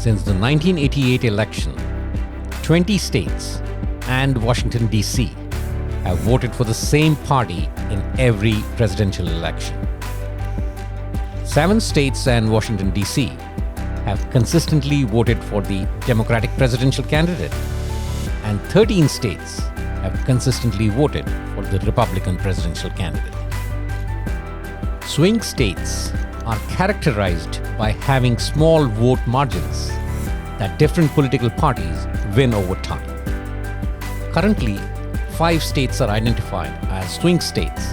Since the 1988 election, 20 states and Washington, D.C. have voted for the same party in every presidential election. 7 states and Washington, D.C. have consistently voted for the Democratic presidential candidate, and 13 states have consistently voted for the Republican presidential candidate. Swing states are characterized by having small vote margins that different political parties win over time. Currently, 5 states are identified as swing states,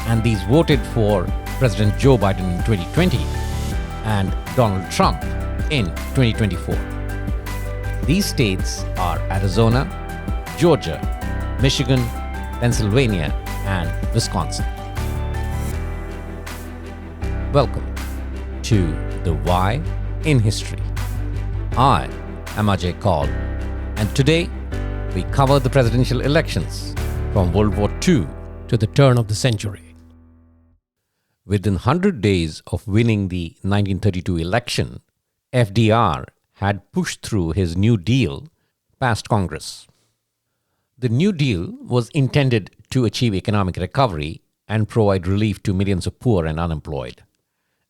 and these voted for President Joe Biden in 2020 and Donald Trump in 2024. These states are Arizona, Georgia, Michigan, Pennsylvania, and Wisconsin. Welcome to the Why in History. I am Ajay Kaul, and today we cover the presidential elections from World War II to the turn of the century. Within 100 days of winning the 1932 election, FDR had pushed through his New Deal past Congress. The New Deal was intended to achieve economic recovery and provide relief to millions of poor and unemployed,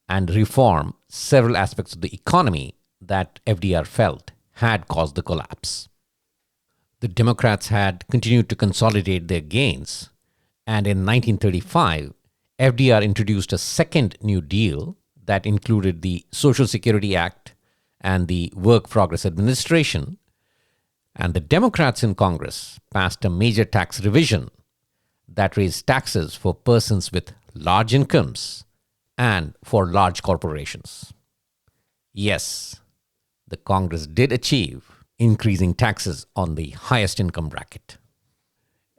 and reform several aspects of the economy that FDR felt had caused the collapse. The Democrats had continued to consolidate their gains, and in 1935, FDR introduced a second New Deal that included the Social Security Act and the Work Progress Administration, and the Democrats in Congress passed a major tax revision that raised taxes for persons with large incomes and for large corporations. Yes, the Congress did achieve increasing taxes on the highest income bracket.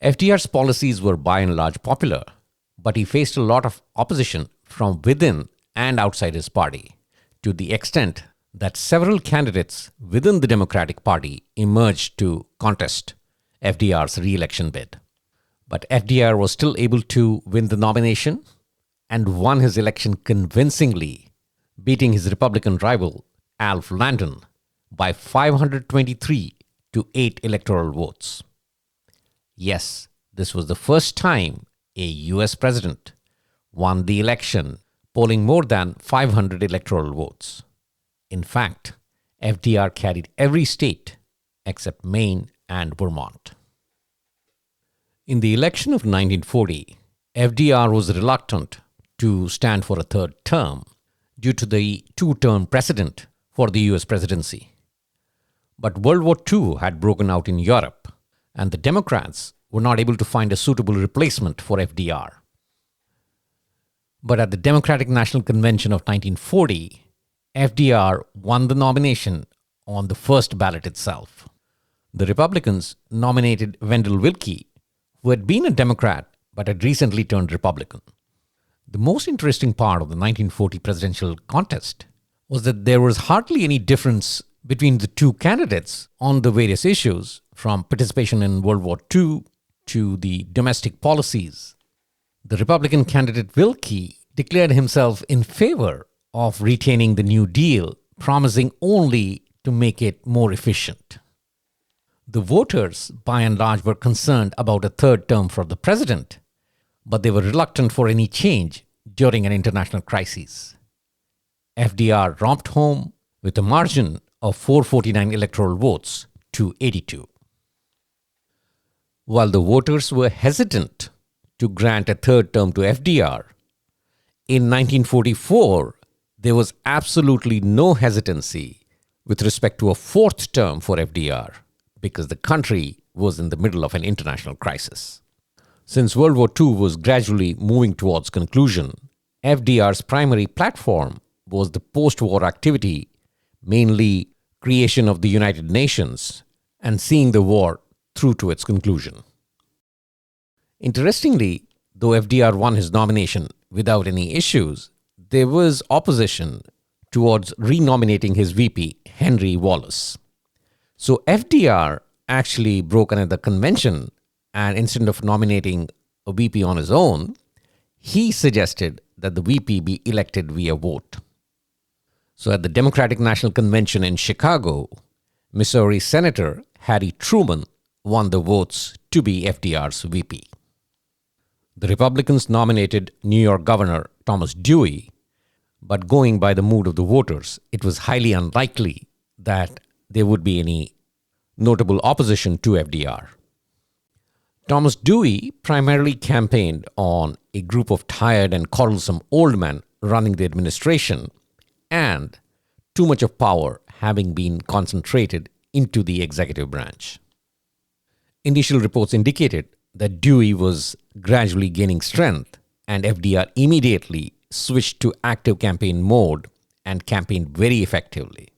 FDR's policies were by and large popular, but he faced a lot of opposition from within and outside his party, to the extent that several candidates within the Democratic Party emerged to contest FDR's re-election bid. But FDR was still able to win the nomination and won his election convincingly, beating his Republican rival, Alf Landon, by 523 to 8 electoral votes. Yes, this was the first time a US president won the election polling more than 500 electoral votes. In fact, FDR carried every state except Maine and Vermont. In the election of 1940, FDR was reluctant to stand for a third term due to the 2-term precedent for the US presidency. But World War II had broken out in Europe, and the Democrats were not able to find a suitable replacement for FDR. But at the Democratic National Convention of 1940, FDR won the nomination on the first ballot itself. The Republicans nominated Wendell Willkie, who had been a Democrat but had recently turned Republican. The most interesting part of the 1940 presidential contest was that there was hardly any difference between the two candidates on the various issues, from participation in World War II to the domestic policies. The Republican candidate Willkie declared himself in favor of retaining the New Deal, promising only to make it more efficient. The voters, by and large, were concerned about a third term for the president, but they were reluctant for any change during an international crisis. FDR romped home with a margin of 449 electoral votes to 82. While the voters were hesitant to grant a third term to FDR, in 1944, there was absolutely no hesitancy with respect to a fourth term for FDR, because the country was in the middle of an international crisis. Since World War II was gradually moving towards conclusion, FDR's primary platform was the post-war activity, mainly creation of the United Nations and seeing the war through to its conclusion. Interestingly, though FDR won his nomination without any issues, there was opposition towards renominating his VP, Henry Wallace. So FDR actually broke another convention, and instead of nominating a VP on his own, he suggested that the VP be elected via vote. So at the Democratic National Convention in Chicago, Missouri Senator Harry Truman won the votes to be FDR's VP. The Republicans nominated New York Governor Thomas Dewey, but going by the mood of the voters, it was highly unlikely that there would be any notable opposition to FDR. Thomas Dewey primarily campaigned on a group of tired and quarrelsome old men running the administration and too much of power having been concentrated into the executive branch. Initial reports indicated that Dewey was gradually gaining strength, and FDR immediately switched to active campaign mode and campaigned very effectively.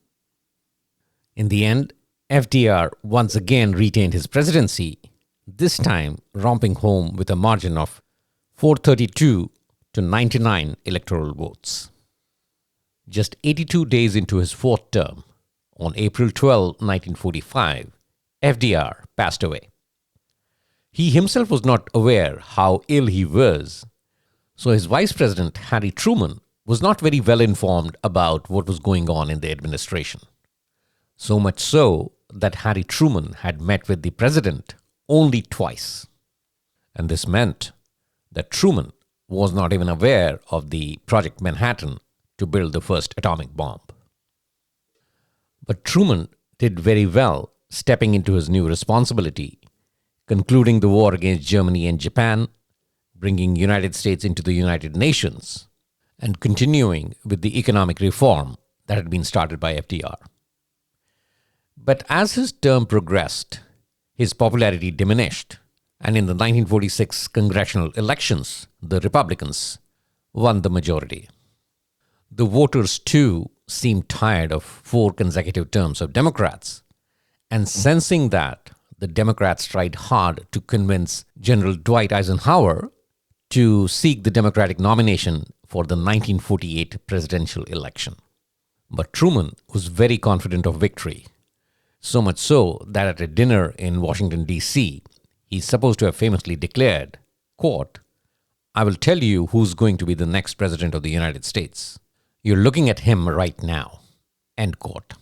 In the end, FDR once again retained his presidency, this time romping home with a margin of 432 to 99 electoral votes. Just 82 days into his fourth term, on April 12, 1945, FDR passed away. He himself was not aware how ill he was, so his vice president, Harry Truman, was not very well informed about what was going on in the administration. So much so that Harry Truman had met with the president only twice. And this meant that Truman was not even aware of the Project Manhattan to build the first atomic bomb. But Truman did very well stepping into his new responsibility, concluding the war against Germany and Japan, bringing the United States into the United Nations, and continuing with the economic reform that had been started by FDR. But as his term progressed, his popularity diminished, and in the 1946 congressional elections, the Republicans won the majority. The voters, too, seemed tired of 4 consecutive terms of Democrats, and sensing that the Democrats tried hard to convince General Dwight Eisenhower to seek the Democratic nomination for the 1948 presidential election. But Truman was very confident of victory, so much so that at a dinner in Washington, D.C., he's supposed to have famously declared, quote, "I will tell you who's going to be the next president of the United States. You're looking at him right now," end quote.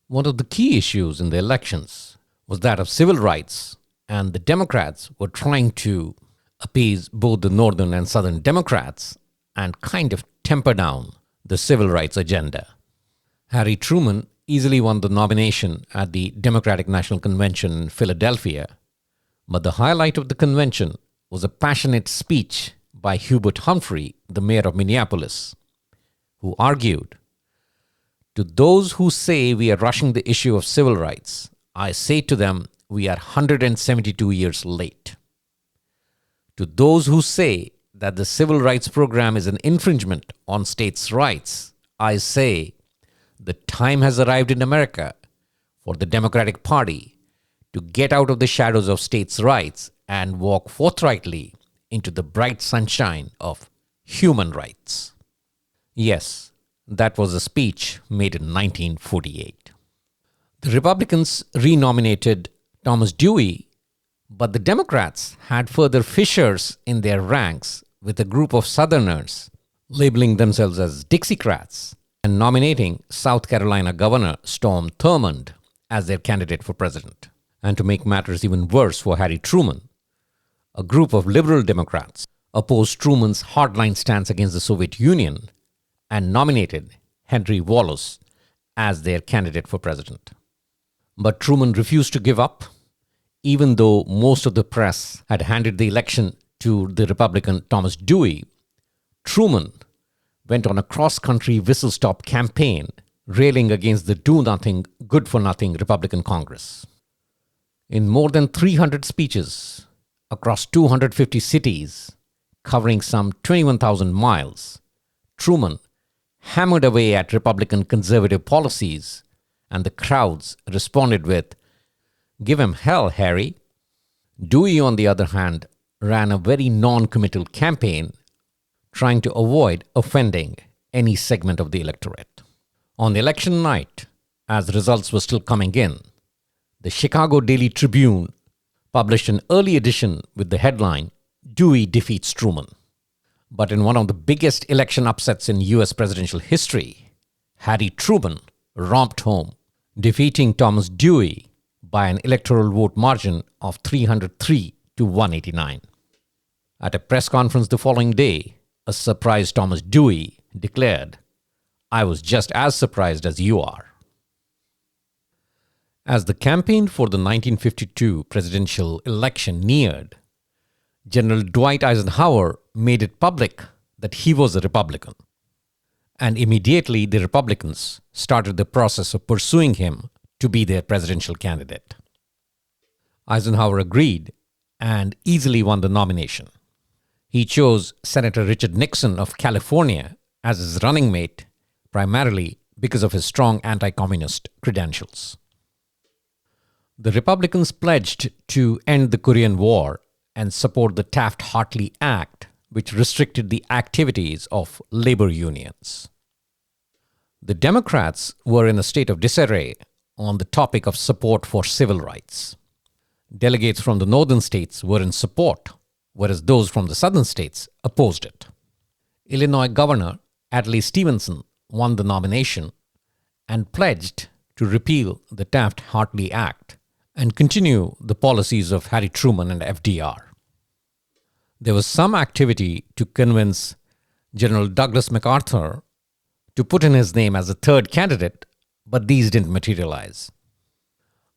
One of the key issues in the elections was that of civil rights, and the Democrats were trying to appease both the Northern and Southern Democrats and kind of temper down the civil rights agenda. Harry Truman easily won the nomination at the Democratic National Convention in Philadelphia, but the highlight of the convention was a passionate speech by Hubert Humphrey, the mayor of Minneapolis, who argued, "To those who say we are rushing the issue of civil rights, I say to them we are 172 years late. To those who say that the civil rights program is an infringement on states' rights, I say the time has arrived in America for the Democratic Party to get out of the shadows of states' rights and walk forthrightly into the bright sunshine of human rights." Yes, that was a speech made in 1948. The Republicans renominated Thomas Dewey, but the Democrats had further fissures in their ranks with a group of Southerners labeling themselves as Dixiecrats and nominating South Carolina Governor Strom Thurmond as their candidate for president. And to make matters even worse for Harry Truman, a group of liberal Democrats opposed Truman's hardline stance against the Soviet Union and nominated Henry Wallace as their candidate for president. But Truman refused to give up, even though most of the press had handed the election to the Republican Thomas Dewey. Truman went on a cross-country whistle-stop campaign railing against the do-nothing, good-for-nothing Republican Congress. In more than 300 speeches across 250 cities, covering some 21,000 miles, Truman hammered away at Republican conservative policies, and the crowds responded with, "Give him hell, Harry." Dewey, on the other hand, ran a very non-committal campaign, trying to avoid offending any segment of the electorate. On election night, as results were still coming in, the Chicago Daily Tribune published an early edition with the headline, "Dewey Defeats Truman." But in one of the biggest election upsets in US presidential history, Harry Truman romped home, defeating Thomas Dewey by an electoral vote margin of 303 to 189. At a press conference the following day, a surprised Thomas Dewey declared, "I was just as surprised as you are." As the campaign for the 1952 presidential election neared, General Dwight Eisenhower made it public that he was a Republican. And immediately the Republicans started the process of pursuing him to be their presidential candidate. Eisenhower agreed and easily won the nomination. He chose Senator Richard Nixon of California as his running mate, primarily because of his strong anti-communist credentials. The Republicans pledged to end the Korean War and support the Taft-Hartley Act, which restricted the activities of labor unions. The Democrats were in a state of disarray on the topic of support for civil rights. Delegates from the northern states were in support, whereas those from the southern states opposed it. Illinois Governor Adlai Stevenson won the nomination and pledged to repeal the Taft-Hartley Act and continue the policies of Harry Truman and FDR. There was some activity to convince General Douglas MacArthur to put in his name as a third candidate, but these didn't materialize.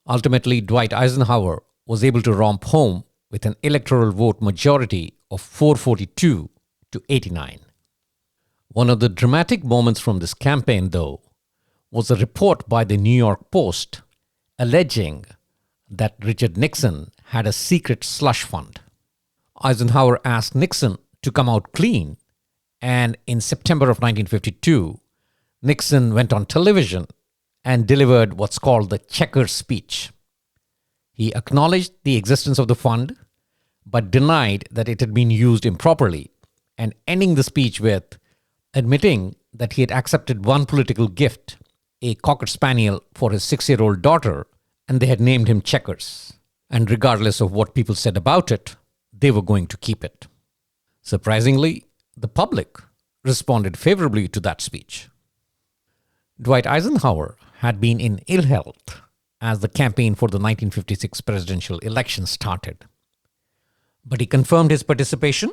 Ultimately, Dwight Eisenhower was able to romp home with an electoral vote majority of 442 to 89. One of the dramatic moments from this campaign, though, was a report by the New York Post alleging that Richard Nixon had a secret slush fund. Eisenhower asked Nixon to come out clean, and in September of 1952, Nixon went on television and delivered what's called the checker speech. He acknowledged the existence of the fund, but denied that it had been used improperly, and ending the speech with admitting that he had accepted one political gift, a Cocker Spaniel for his 6-year-old daughter, and they had named him Checkers. And regardless of what people said about it, they were going to keep it. Surprisingly, the public responded favorably to that speech. Dwight Eisenhower had been in ill health as the campaign for the 1956 presidential election started. But he confirmed his participation,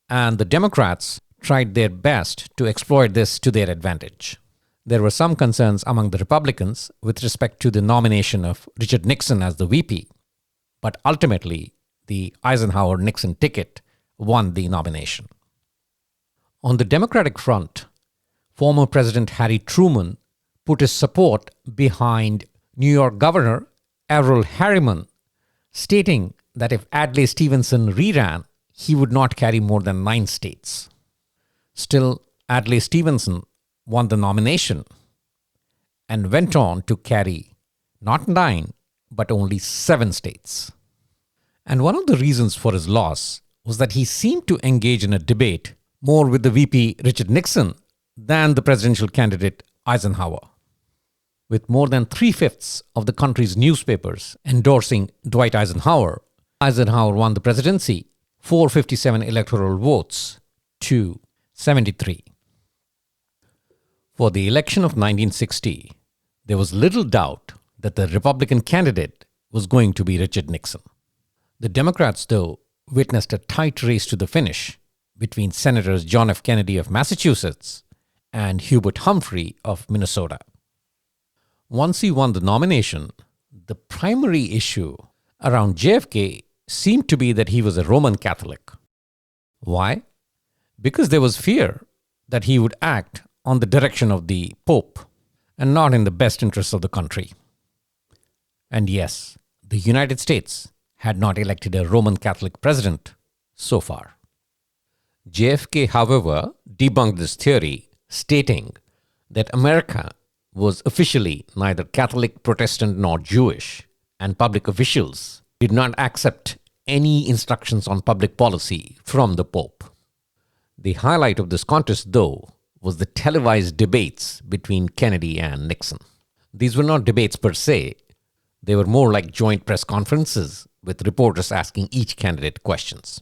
and the Democrats tried their best to exploit this to their advantage. There were some concerns among the Republicans with respect to the nomination of Richard Nixon as the VP, but ultimately the Eisenhower-Nixon ticket won the nomination. On the Democratic front, former President Harry Truman put his support behind New York Governor Averell Harriman, stating that if Adlai Stevenson reran, he would not carry more than 9 states. Still, Adlai Stevenson won the nomination and went on to carry not 9, but only 7 states. And one of the reasons for his loss was that he seemed to engage in a debate more with the VP Richard Nixon than the presidential candidate Eisenhower. With more than 3/5 of the country's newspapers endorsing Dwight Eisenhower, Eisenhower won the presidency 457 electoral votes to 73. For the election of 1960, there was little doubt that the Republican candidate was going to be Richard Nixon. The Democrats, though, witnessed a tight race to the finish between Senators John F. Kennedy of Massachusetts and Hubert Humphrey of Minnesota. Once he won the nomination, the primary issue around JFK seemed to be that he was a Roman Catholic. Why? Because there was fear that he would act on the direction of the Pope and not in the best interests of the country. And yes, the United States had not elected a Roman Catholic president so far. JFK, however, debunked this theory, stating that America was officially neither Catholic, Protestant, nor Jewish, and public officials did not accept any instructions on public policy from the Pope. The highlight of this contest, though, was the televised debates between Kennedy and Nixon. These were not debates per se. They were more like joint press conferences with reporters asking each candidate questions.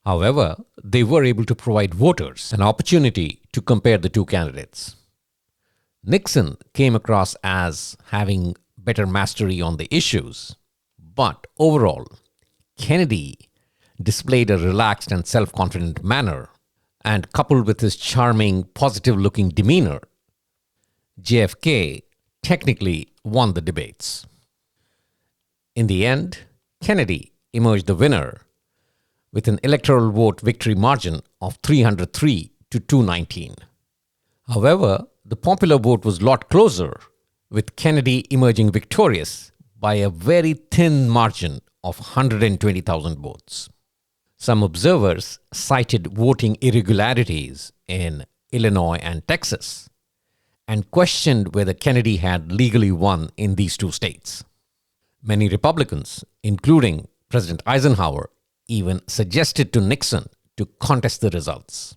However, they were able to provide voters an opportunity to compare the two candidates. Nixon came across as having better mastery on the issues, but overall, Kennedy displayed a relaxed and self-confident manner, and coupled with his charming, positive-looking demeanor, JFK technically won the debates. In the end, Kennedy emerged the winner with an electoral vote victory margin of 303 to 219. However, the popular vote was a lot closer, with Kennedy emerging victorious by a very thin margin of 120,000 votes. Some observers cited voting irregularities in Illinois and Texas and questioned whether Kennedy had legally won in these two states. Many Republicans, including President Eisenhower, even suggested to Nixon to contest the results.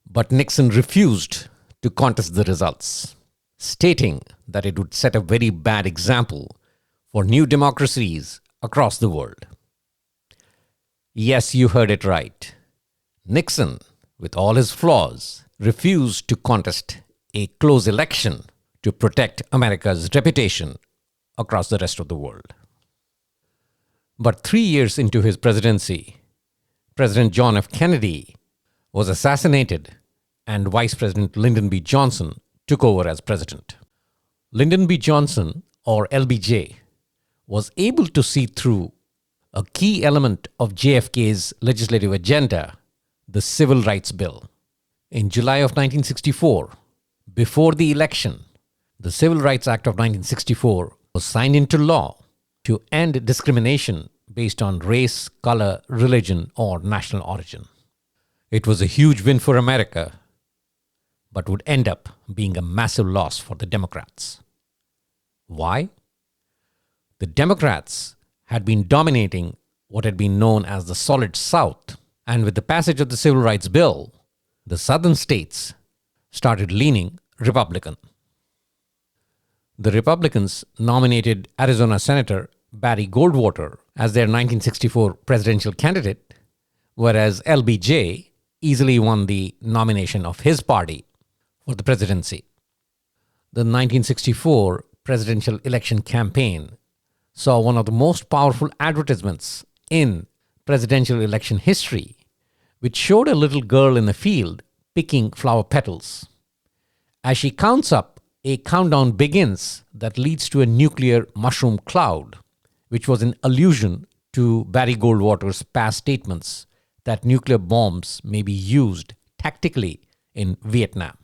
But Nixon refused to contest the results, stating that it would set a very bad example for new democracies across the world. Yes, you heard it right. Nixon, with all his flaws, refused to contest a close election to protect America's reputation across the rest of the world. But 3 years into his presidency, President John F. Kennedy was assassinated and Vice President Lyndon B. Johnson took over as president. Lyndon B. Johnson, or LBJ, was able to see through a key element of JFK's legislative agenda, the Civil Rights Bill. In July of 1964, before the election, the Civil Rights Act of 1964 was signed into law to end discrimination based on race, color, religion, or national origin. It was a huge win for America, but would end up being a massive loss for the Democrats. Why? The Democrats had been dominating what had been known as the Solid South, and with the passage of the Civil Rights Bill, the southern states started leaning Republican. The Republicans nominated Arizona Senator Barry Goldwater as their 1964 presidential candidate, whereas LBJ easily won the nomination of his party for the presidency. The 1964 presidential election campaign saw one of the most powerful advertisements in presidential election history, which showed a little girl in a field picking flower petals. As she counts up, a countdown begins that leads to a nuclear mushroom cloud, which was an allusion to Barry Goldwater's past statements that nuclear bombs may be used tactically in Vietnam.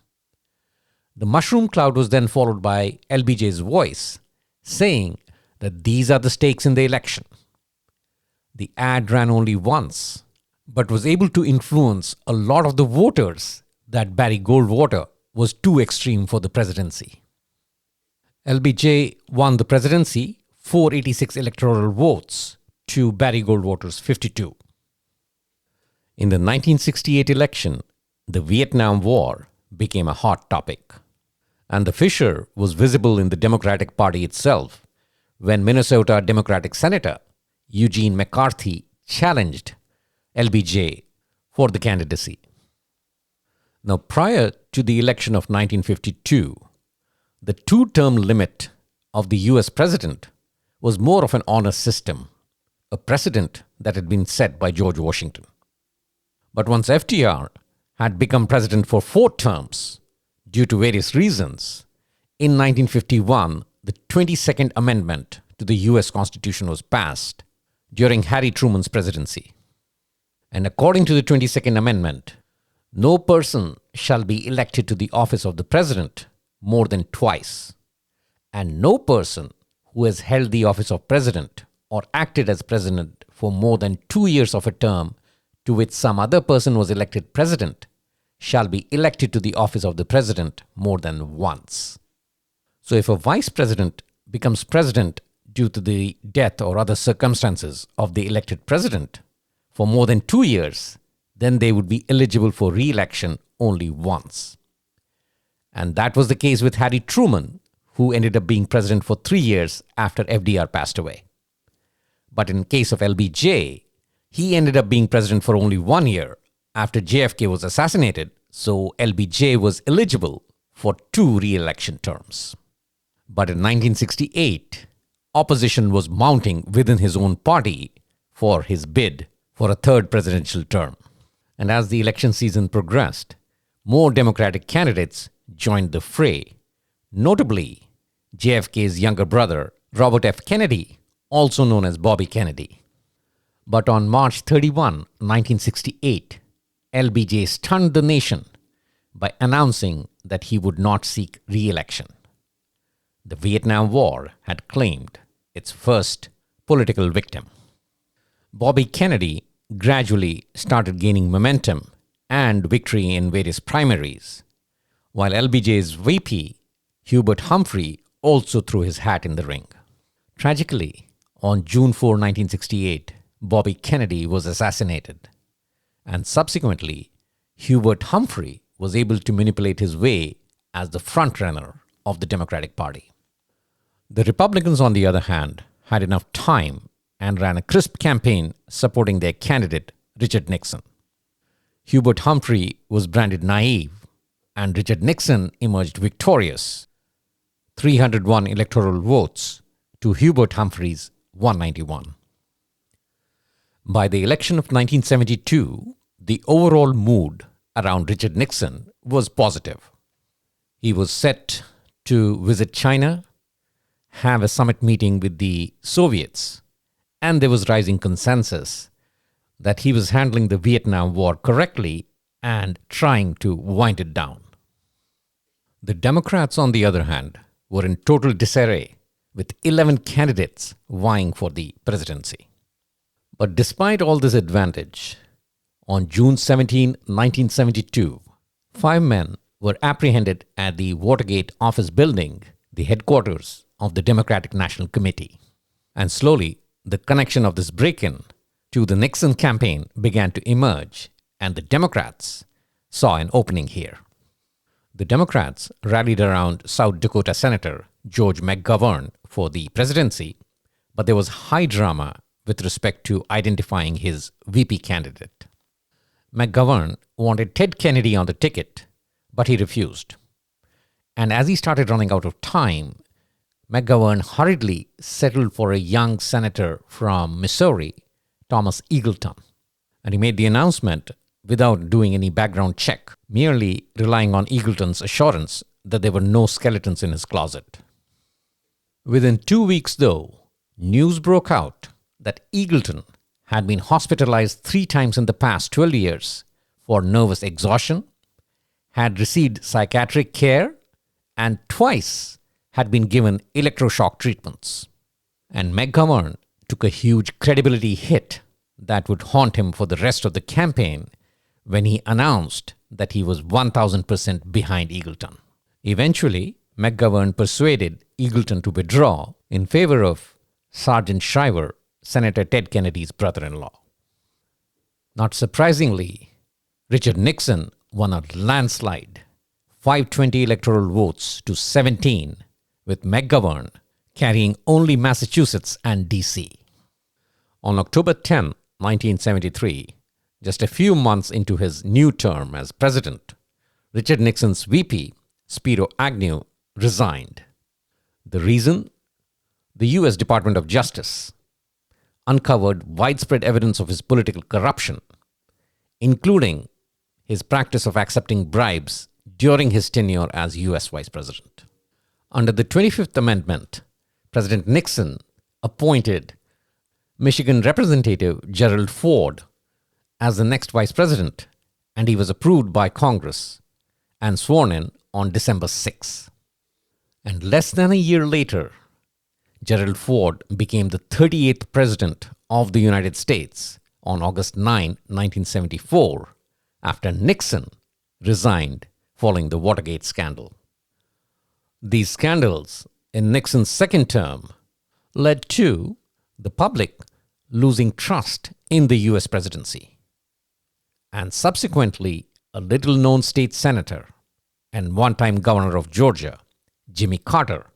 The mushroom cloud was then followed by LBJ's voice saying that these are the stakes in the election. The ad ran only once, but was able to influence a lot of the voters that Barry Goldwater was too extreme for the presidency. LBJ won the presidency 486 electoral votes to Barry Goldwater's 52. In the 1968 election, the Vietnam War became a hot topic, and the fissure was visible in the Democratic Party itself when Minnesota Democratic Senator Eugene McCarthy challenged LBJ for the candidacy. Now, prior to the election of 1952, the two-term limit of the US president was more of an honor system, a precedent that had been set by George Washington. But once FDR had become president for 4 terms, due to various reasons, in 1951, the 22nd Amendment to the US Constitution was passed during Harry Truman's presidency. And according to the 22nd Amendment, no person shall be elected to the office of the president more than twice, and no person who has held the office of president or acted as president for more than 2 years of a term to which some other person was elected president shall be elected to the office of the president more than once. So if a vice president becomes president due to the death or other circumstances of the elected president for more than 2 years, then they would be eligible for re-election only once. And that was the case with Harry Truman, who ended up being president for 3 years after FDR passed away. But in case of LBJ, he ended up being president for only 1 year after JFK was assassinated, so LBJ was eligible for 2 re-election terms. But in 1968, opposition was mounting within his own party for his bid for a 3rd presidential term. And as the election season progressed, more Democratic candidates joined the fray, notably JFK's younger brother, Robert F. Kennedy, also known as Bobby Kennedy. But on March 31, 1968, LBJ stunned the nation by announcing that he would not seek re-election. The Vietnam War had claimed its first political victim. Bobby Kennedy gradually started gaining momentum and victory in various primaries, while LBJ's VP, Hubert Humphrey, also threw his hat in the ring. Tragically, on June 4, 1968, Bobby Kennedy was assassinated, and subsequently, Hubert Humphrey was able to manipulate his way as the frontrunner of the Democratic Party. The Republicans, on the other hand, had enough time and ran a crisp campaign supporting their candidate, Richard Nixon. Hubert Humphrey was branded naive, and Richard Nixon emerged victorious, 301 electoral votes to Hubert Humphrey's 191. By the election of 1972, the overall mood around Richard Nixon was positive. He was set to visit China, have a summit meeting with the Soviets, and there was rising consensus that he was handling the Vietnam War correctly and trying to wind it down. The Democrats, on the other hand, were in total disarray, with 11 candidates vying for the presidency. But despite all this advantage, on June 17, 1972, 5 men were apprehended at the Watergate office building, the headquarters of the Democratic National Committee. And slowly, the connection of this break-in to the Nixon campaign began to emerge, and the Democrats saw an opening here. The Democrats rallied around South Dakota Senator George McGovern for the presidency, but there was high drama with respect to identifying his VP candidate. McGovern wanted Ted Kennedy on the ticket, but he refused. And as he started running out of time, McGovern hurriedly settled for a young senator from Missouri, Thomas Eagleton. And he made the announcement without doing any background check, merely relying on Eagleton's assurance that there were no skeletons in his closet. Within 2 weeks, though, news broke out that Eagleton had been hospitalized 3 times in the past 12 years for nervous exhaustion, had received psychiatric care, and twice had been given electroshock treatments. And McGovern took a huge credibility hit that would haunt him for the rest of the campaign when he announced that he was 1,000% behind Eagleton. Eventually, McGovern persuaded Eagleton to withdraw in favor of Sergeant Shriver, Senator Ted Kennedy's brother-in-law. Not surprisingly, Richard Nixon won a landslide, 520 electoral votes to 17, with McGovern carrying only Massachusetts and D.C. On October 10, 1973, just a few months into his new term as president, Richard Nixon's VP, Spiro Agnew, resigned. The reason? The U.S. Department of Justice uncovered widespread evidence of his political corruption, including his practice of accepting bribes during his tenure as U.S. Vice President. Under the 25th Amendment, President Nixon appointed Michigan Representative Gerald Ford as the next Vice President, and he was approved by Congress and sworn in on December 6. And less than a year later, Gerald Ford became the 38th President of the United States on August 9, 1974, after Nixon resigned following the Watergate scandal. These scandals in Nixon's second term led to the public losing trust in the US presidency. And subsequently, a little-known state senator and one-time governor of Georgia, Jimmy Carter,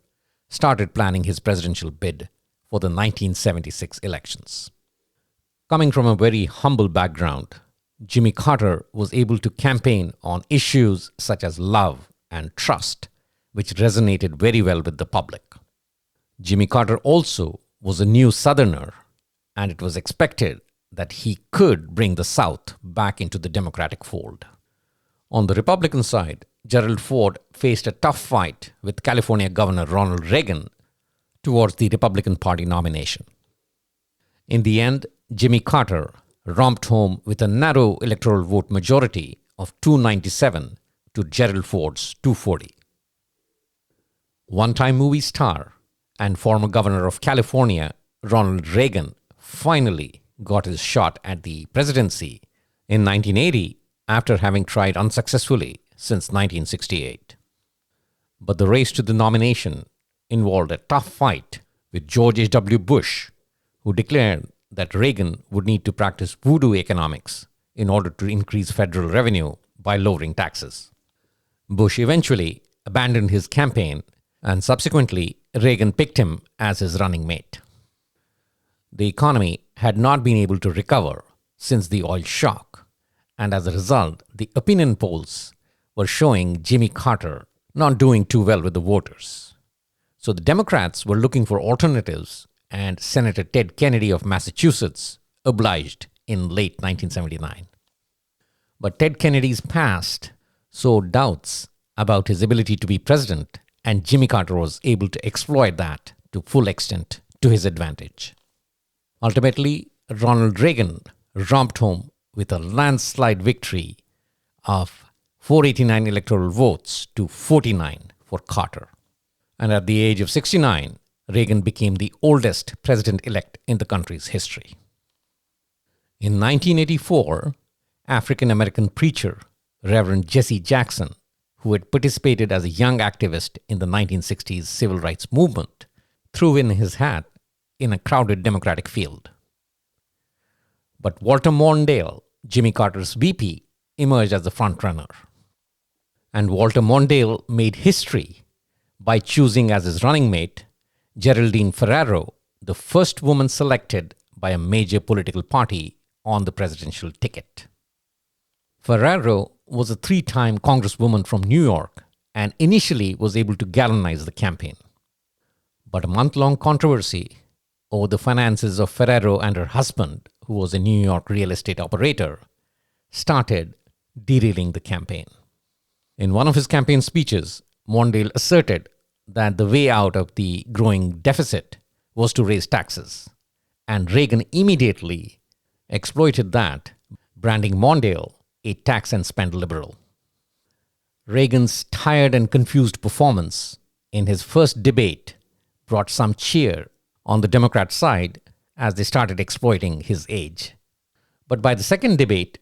started planning his presidential bid for the 1976 elections. Coming from a very humble background, Jimmy Carter was able to campaign on issues such as love and trust, which resonated very well with the public. Jimmy Carter also was a new Southerner, and it was expected that he could bring the South back into the Democratic fold. On the Republican side, Gerald Ford faced a tough fight with California Governor Ronald Reagan towards the Republican Party nomination. In the end, Jimmy Carter romped home with a narrow electoral vote majority of 297 to Gerald Ford's 240. One-time movie star and former governor of California, Ronald Reagan, finally got his shot at the presidency in 1980 after having tried unsuccessfully since 1968. But the race to the nomination involved a tough fight with George H.W. Bush, who declared that Reagan would need to practice voodoo economics in order to increase federal revenue by lowering taxes. Bush eventually abandoned his campaign, and subsequently Reagan picked him as his running mate. The economy had not been able to recover since the oil shock, and as a result, the opinion polls were showing Jimmy Carter not doing too well with the voters. So the Democrats were looking for alternatives, and Senator Ted Kennedy of Massachusetts obliged in late 1979. But Ted Kennedy's past sowed doubts about his ability to be president, and Jimmy Carter was able to exploit that to full extent to his advantage. Ultimately, Ronald Reagan romped home with a landslide victory of 489 electoral votes to 49 for Carter. And at the age of 69, Reagan became the oldest president-elect in the country's history. In 1984, African-American preacher Reverend Jesse Jackson, who had participated as a young activist in the 1960s civil rights movement, threw in his hat in a crowded Democratic field. But Walter Mondale, Jimmy Carter's VP, emerged as the frontrunner. And Walter Mondale made history by choosing as his running mate Geraldine Ferraro, the first woman selected by a major political party on the presidential ticket. Ferraro was a three-time congresswoman from New York and initially was able to galvanize the campaign. But a month-long controversy over the finances of Ferraro and her husband, who was a New York real estate operator, started derailing the campaign. In one of his campaign speeches, Mondale asserted that the way out of the growing deficit was to raise taxes, and Reagan immediately exploited that, branding Mondale a tax and spend liberal. Reagan's tired and confused performance in his first debate brought some cheer on the Democrat side as they started exploiting his age. But by the second debate,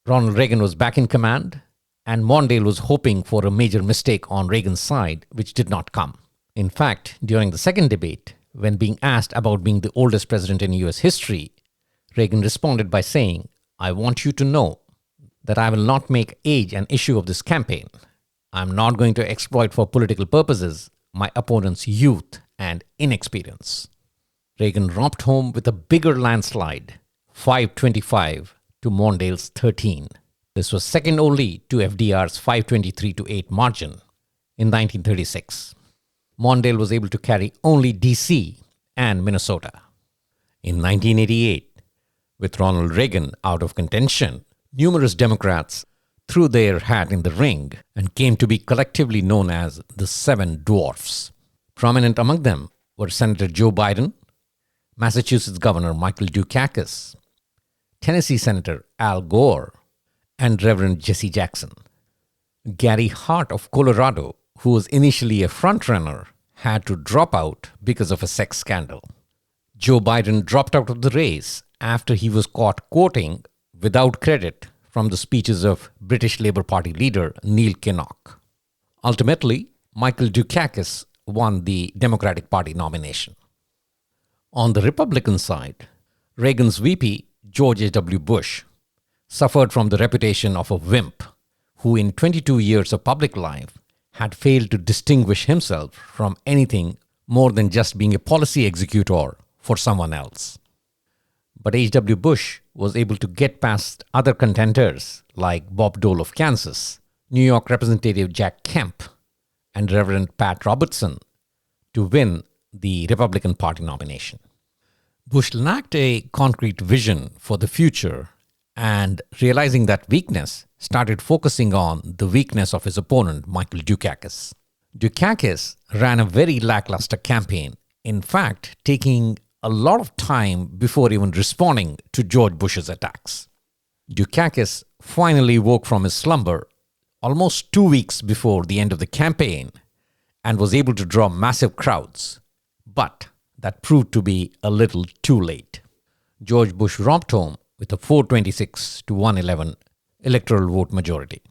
Ronald Reagan was back in command, and Mondale was hoping for a major mistake on Reagan's side, which did not come. In fact, during the second debate, when being asked about being the oldest president in US history, Reagan responded by saying, "I want you to know that I will not make age an issue of this campaign. I'm not going to exploit for political purposes my opponent's youth and inexperience." Reagan romped home with a bigger landslide, 525 to Mondale's 13. This was second only to FDR's 523-8 margin in 1936. Mondale was able to carry only D.C. and Minnesota. In 1988, with Ronald Reagan out of contention, numerous Democrats threw their hat in the ring and came to be collectively known as the Seven Dwarfs. Prominent among them were Senator Joe Biden, Massachusetts Governor Michael Dukakis, Tennessee Senator Al Gore, and Reverend Jesse Jackson. Gary Hart of Colorado, who was initially a frontrunner, had to drop out because of a sex scandal. Joe Biden dropped out of the race after he was caught quoting without credit from the speeches of British Labour Party leader Neil Kinnock. Ultimately, Michael Dukakis won the Democratic Party nomination. On the Republican side, Reagan's VP, George H.W. Bush, suffered from the reputation of a wimp who in 22 years of public life had failed to distinguish himself from anything more than just being a policy executor for someone else. But H.W. Bush was able to get past other contenders like Bob Dole of Kansas, New York Representative Jack Kemp and Reverend Pat Robertson to win the Republican Party nomination. Bush lacked a concrete vision for the future and, realizing that weakness, started focusing on the weakness of his opponent, Michael Dukakis. Dukakis ran a very lackluster campaign, in fact, taking a lot of time before even responding to George Bush's attacks. Dukakis finally woke from his slumber almost 2 weeks before the end of the campaign and was able to draw massive crowds, but that proved to be a little too late. George Bush romped home with a 426 to 111 electoral vote majority.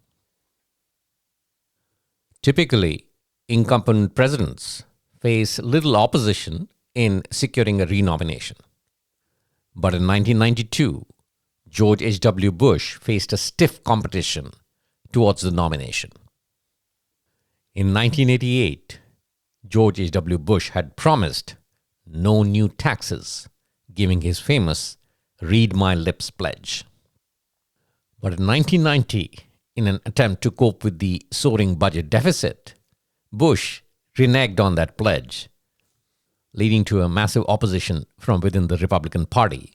Typically, incumbent presidents face little opposition in securing a renomination. But in 1992, George H.W. Bush faced a stiff competition towards the nomination. In 1988, George H.W. Bush had promised no new taxes, giving his famous Read My Lips pledge. But in 1990, in an attempt to cope with the soaring budget deficit, Bush reneged on that pledge, leading to a massive opposition from within the Republican Party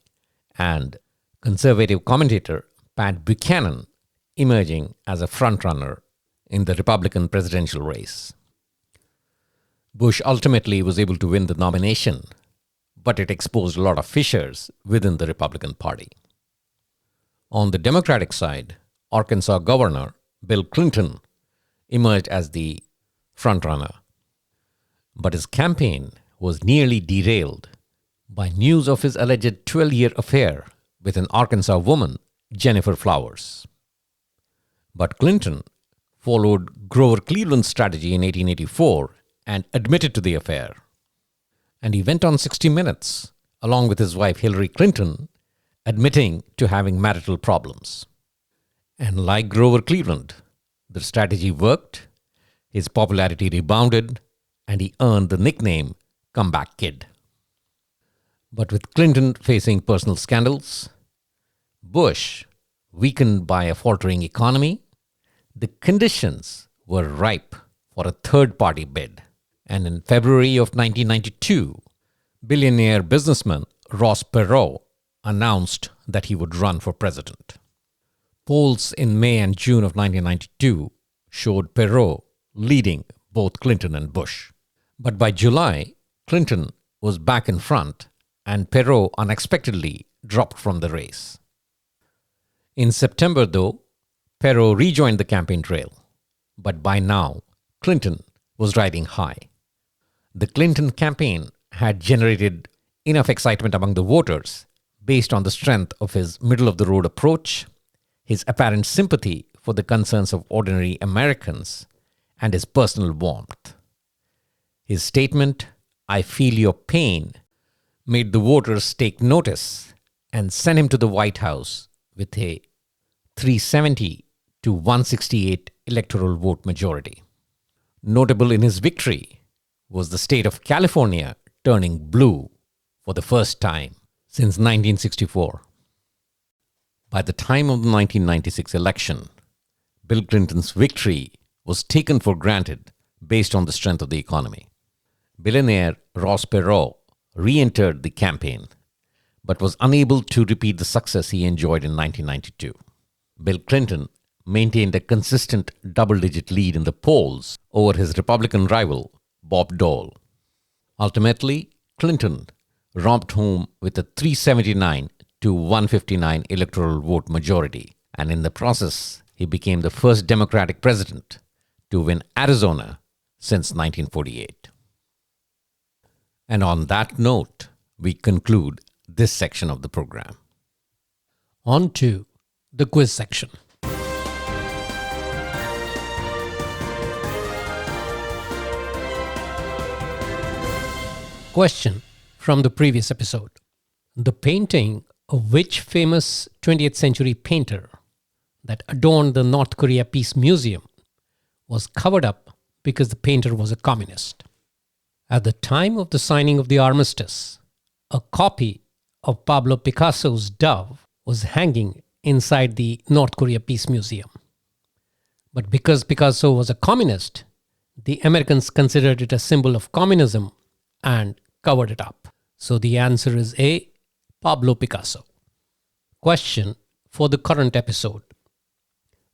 and conservative commentator Pat Buchanan emerging as a frontrunner in the Republican presidential race. Bush ultimately was able to win the nomination, but it exposed a lot of fissures within the Republican Party. On the Democratic side, Arkansas Governor Bill Clinton emerged as the frontrunner, but his campaign was nearly derailed by news of his alleged 12-year affair with an Arkansas woman, Jennifer Flowers. But Clinton followed Grover Cleveland's strategy in 1884 and admitted to the affair. And he went on 60 Minutes, along with his wife Hillary Clinton, admitting to having marital problems. And like Grover Cleveland, the strategy worked, his popularity rebounded, and he earned the nickname Comeback Kid. But with Clinton facing personal scandals, Bush, weakened by a faltering economy, the conditions were ripe for a third-party bid. And in February of 1992, billionaire businessman Ross Perot announced that he would run for president. Polls in May and June of 1992 showed Perot leading both Clinton and Bush. But by July, Clinton was back in front and Perot unexpectedly dropped from the race. In September, though, Perot rejoined the campaign trail. But by now, Clinton was riding high. The Clinton campaign had generated enough excitement among the voters based on the strength of his middle-of-the-road approach, his apparent sympathy for the concerns of ordinary Americans, and his personal warmth. His statement, "I feel your pain," made the voters take notice and send him to the White House with a 370 to 168 electoral vote majority. Notable in his victory was the state of California turning blue for the first time since 1964. By the time of the 1996 election, Bill Clinton's victory was taken for granted based on the strength of the economy. Billionaire Ross Perot re-entered the campaign, but was unable to repeat the success he enjoyed in 1992. Bill Clinton maintained a consistent double-digit lead in the polls over his Republican rival, Bob Dole. Ultimately, Clinton romped home with a 379 to 159 electoral vote majority, and in the process, he became the first Democratic president to win Arizona since 1948. And on that note, we conclude this section of the program. On to the quiz section. Question from the previous episode. The painting of which famous 20th century painter that adorned the North Korea Peace Museum was covered up because the painter was a communist? At the time of the signing of the armistice, a copy of Pablo Picasso's Dove was hanging inside the North Korea Peace Museum. But because Picasso was a communist, the Americans considered it a symbol of communism and covered it up. So the answer is A, Pablo Picasso. Question for the current episode.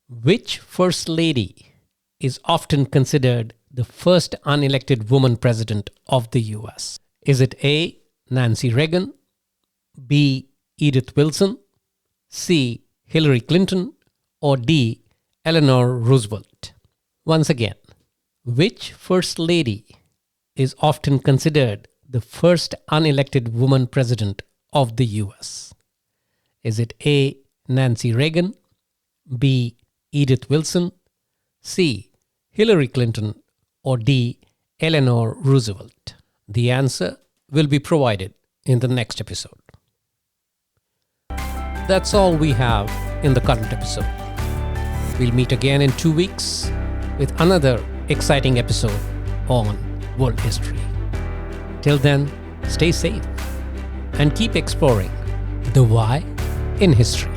Which First Lady is often considered the first unelected woman president of the US? Is it A, Nancy Reagan, B, Edith Wilson, C, Hillary Clinton, or D, Eleanor Roosevelt? Once again, which First Lady is often considered the first unelected woman president of the US? Is it A, Nancy Reagan, B, Edith Wilson, C, Hillary Clinton, or D, Eleanor Roosevelt? The answer will be provided in the next episode. That's all we have in the current episode. We'll meet again in 2 weeks with another exciting episode on world history. Till then, stay safe and keep exploring the why in history.